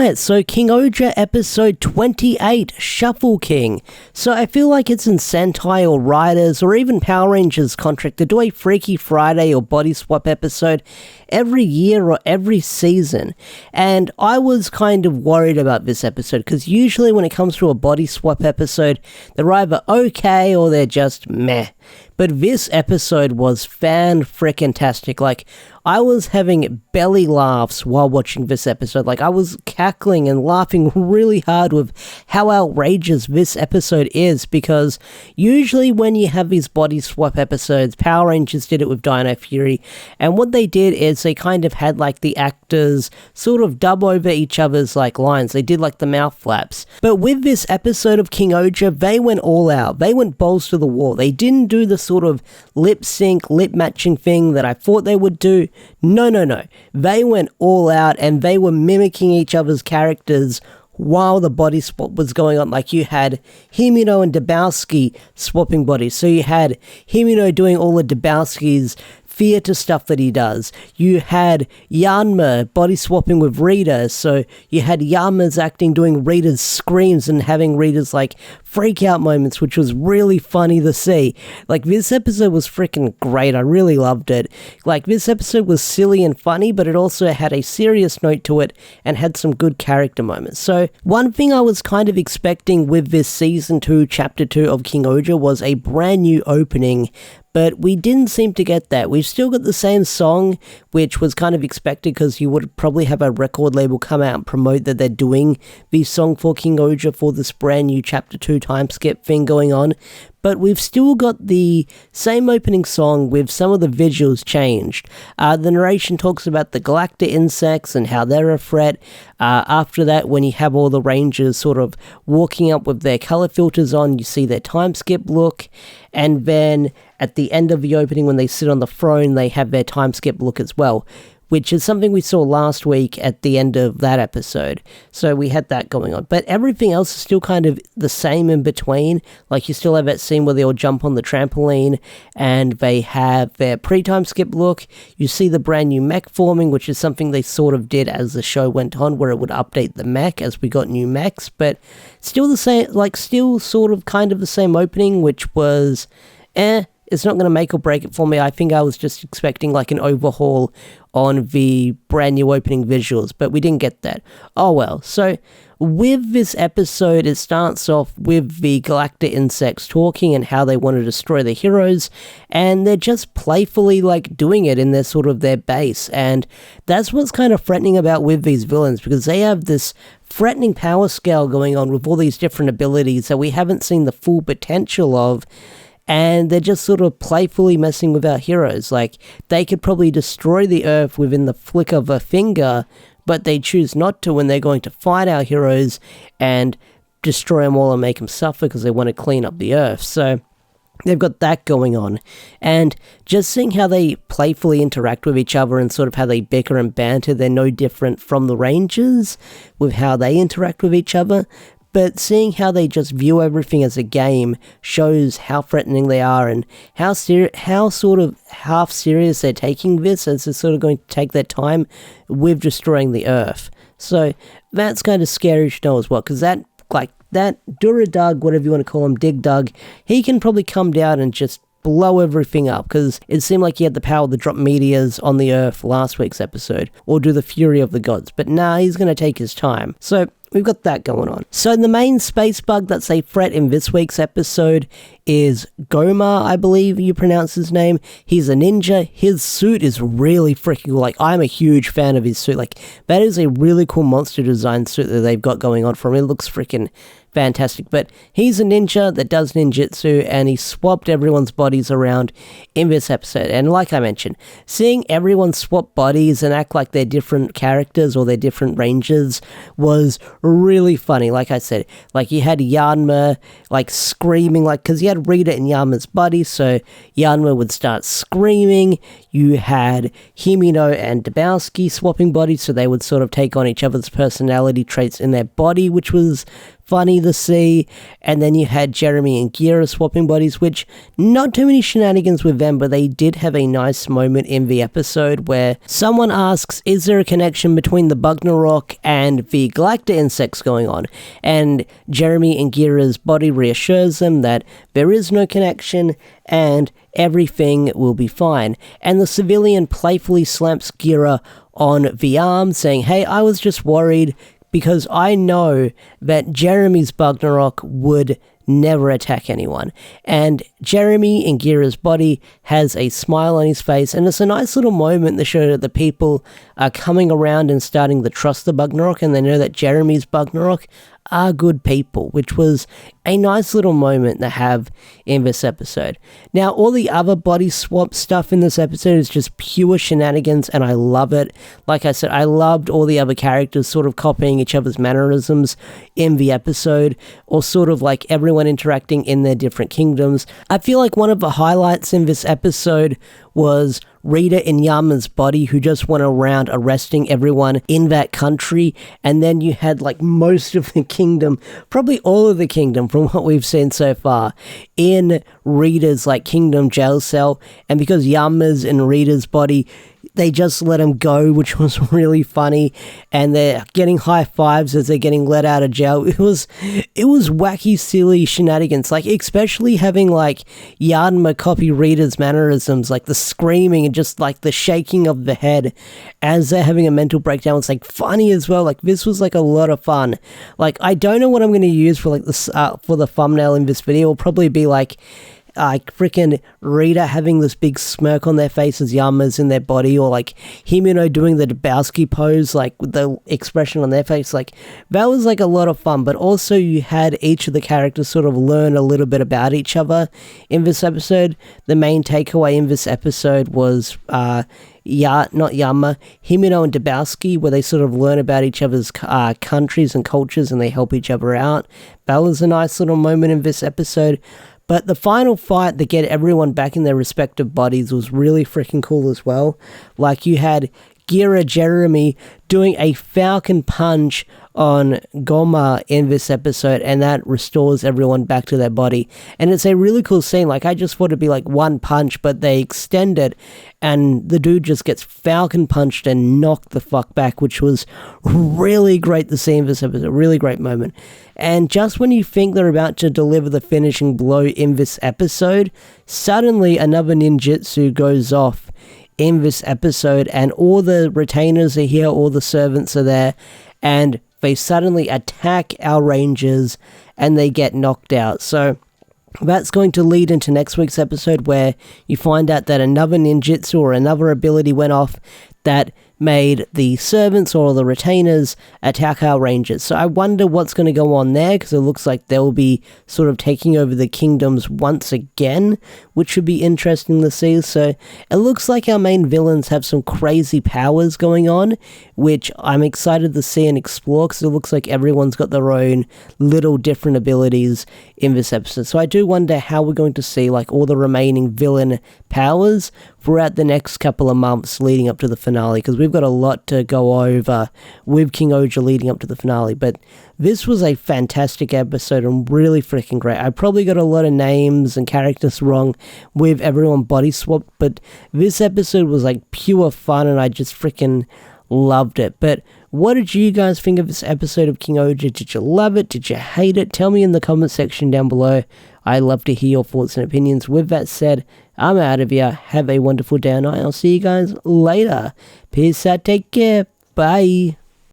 Alright, so King-Ohger episode 28, Shuffle King. So I feel like it's in Sentai or Riders or even Power Rangers contract to do a Freaky Friday or Body Swap episode every year or every season. And I was kind of worried about this episode because usually when it comes to a Body Swap episode, they're either okay or they're just meh. But this episode was fan-frickin-tastic. Like, I was having belly laughs while watching this episode. Like, I was cackling and laughing really hard with how outrageous this episode is, because usually when you have these body swap episodes, Power Rangers did it with Dino Fury, and what they did is they kind of had, like, the actors sort of dub over each other's, like, lines. They did, like, the mouth flaps. But with this episode of King-Ohger, they went all out. They went balls to the wall. They didn't do the sort of lip sync, lip matching thing that I thought they would do. No. They went all out and they were mimicking each other's characters while the body swap was going on. Like, you had Himino and Dabowski swapping bodies. So you had Himino doing all of Dabowski's theater stuff that he does. You had Yanma body swapping with Rita, so you had Yanma's acting doing Rita's screams and having Rita's like freak out moments, which was really funny to see. Like, this episode was freaking great. I really loved it. Like, this episode was silly and funny, but it also had a serious note to it and had some good character moments. So one thing I was kind of expecting with this season 2 chapter 2 of King-Ohger was a brand new opening, but we didn't seem to get that. We've still got the same song, which was kind of expected because you would probably have a record label come out and promote that they're doing the song for King-Ohger for this brand new chapter 2 time skip thing going on. But we've still got the same opening song with some of the visuals changed. The narration talks about the Galactinsects and how they're a threat. After that, when you have all the Rangers sort of walking up with their color filters on, you see their time skip look. And then at the end of the opening, when they sit on the throne, they have their time skip look as well, which is something we saw last week at the end of that episode. So we had that going on. But everything else is still kind of the same in between. Like, you still have that scene where they all jump on the trampoline and they have their pre-time skip look. You see the brand new mech forming, which is something they sort of did as the show went on, where it would update the mech as we got new mechs. But still the same, like, still sort of kind of the same opening, which was, it's not going to make or break it for me. I think I was just expecting like an overhaul on the brand new opening visuals, but we didn't get that. Oh well. So with this episode, it starts off with the Galactinsects talking and how they want to destroy the heroes, and they're just playfully like doing it in their sort of their base. And that's what's kind of threatening about with these villains, because they have this threatening power scale going on with all these different abilities that we haven't seen the full potential of. And they're just sort of playfully messing with our heroes. Like, they could probably destroy the Earth within the flick of a finger, but they choose not to when they're going to fight our heroes and destroy them all and make them suffer because they want to clean up the Earth. So they've got that going on. And just seeing how they playfully interact with each other and sort of how they bicker and banter, they're no different from the Rangers with how they interact with each other. But seeing how they just view everything as a game shows how threatening they are and how sort of half serious they're taking this, as they're sort of going to take their time with destroying the Earth. So that's kind of scary to know as well, because that Duradug, whatever you want to call him, Dig Dug, he can probably come down and just blow everything up, because it seemed like he had the power to drop meteors on the Earth last week's episode, or do the fury of the gods. But nah, he's going to take his time. So we've got that going on. So the main space bug that's a threat in this week's episode is Goma, I believe you pronounce his name. He's a ninja. His suit is really freaking cool. Like, I'm a huge fan of his suit. Like, that is a really cool monster design suit that they've got going on for him. It looks freaking fantastic. But he's a ninja that does ninjutsu, and he swapped everyone's bodies around in this episode. And like I mentioned, seeing everyone swap bodies and act like they're different characters or they're different rangers was really funny. Like I said, like, you had Yanma like screaming, like, because you had Rita in Yanma's body, so Yanma would start screaming. You had Himino and Dabowski swapping bodies, so they would sort of take on each other's personality traits in their body, which was funny to see. And then you had Jeremy and Gira swapping bodies, which not too many shenanigans with them, but they did have a nice moment in the episode where someone asks, is there a connection between the Bugnarok and the Galactinsects going on? And Jeremy and Gira's body reassures them that there is no connection and everything will be fine. And the civilian playfully slaps Gira on the arm, saying, hey, I was just worried because I know that Jeremy's Bugnarok would never attack anyone. And Jeremy in Gira's body has a smile on his face, and it's a nice little moment to show that the people are coming around and starting to trust the Bugnarok, and they know that Jeremy's Bugnarok are good people, which was a nice little moment to have in this episode. Now, all the other body swap stuff in this episode is just pure shenanigans, and I love it. Like I said, I loved all the other characters sort of copying each other's mannerisms in the episode, or sort of like everyone interacting in their different kingdoms. I feel like one of the highlights in this episode was Rita in Yama's body, who just went around arresting everyone in that country, and then you had like most of the kingdom, probably all of the kingdom from what we've seen so far, in Rita's like kingdom jail cell, and because Yama's in Rita's body, they just let him go, which was really funny, and they're getting high fives as they're getting let out of jail. It was wacky, silly shenanigans, like especially having like Yanma copy Rita's mannerisms, like the screaming and just like the shaking of the head as they're having a mental breakdown. It's like funny as well. Like this was like a lot of fun. Like I don't know what I'm going to use for like this for the thumbnail in this video. It'll probably be like freaking Rita having this big smirk on their face as Yama's in their body, or like Himino doing the Dabowski pose, like with the expression on their face. Like that was like a lot of fun, but also you had each of the characters sort of learn a little bit about each other in this episode. The main takeaway in this episode was not Yama, Himino and Dabowski, where they sort of learn about each other's countries and cultures, and they help each other out. That was a nice little moment in this episode. But the final fight to get everyone back in their respective bodies was really freaking cool as well. Like you had Gira Jeremy doing a falcon punch on Goma in this episode, and that restores everyone back to their body. And it's a really cool scene. Like I just thought it'd be like one punch, but they extend it, and the dude just gets falcon punched and knocked the fuck back, which was really great to see in this episode. A really great moment. And just when you think they're about to deliver the finishing blow in this episode, suddenly another ninjutsu goes off in this episode, and all the retainers are here, all the servants are there, and they suddenly attack our rangers and they get knocked out. So that's going to lead into next week's episode, where you find out that another ninjutsu or another ability went off that made the servants or the retainers attack our rangers. So I wonder what's going to go on there, because it looks like they'll be sort of taking over the kingdoms once again, which should be interesting to see. So it looks like our main villains have some crazy powers going on, which I'm excited to see and explore, because it looks like everyone's got their own little different abilities in this episode. So I do wonder how we're going to see like all the remaining villain powers throughout the next couple of months leading up to the finale, because we've got a lot to go over with King-Ohger leading up to the finale. But this was a fantastic episode and really freaking great. I probably got a lot of names and characters wrong with everyone body swapped, but this episode was like pure fun, and I just freaking loved it. But what did you guys think of this episode of King-Ohger? Did you love it? Did you hate it? Tell me in the comment section down below. I love to hear your thoughts and opinions. With that said, I'm out of here. Have a wonderful day, and I'll see you guys later. Peace out. Take care. Bye.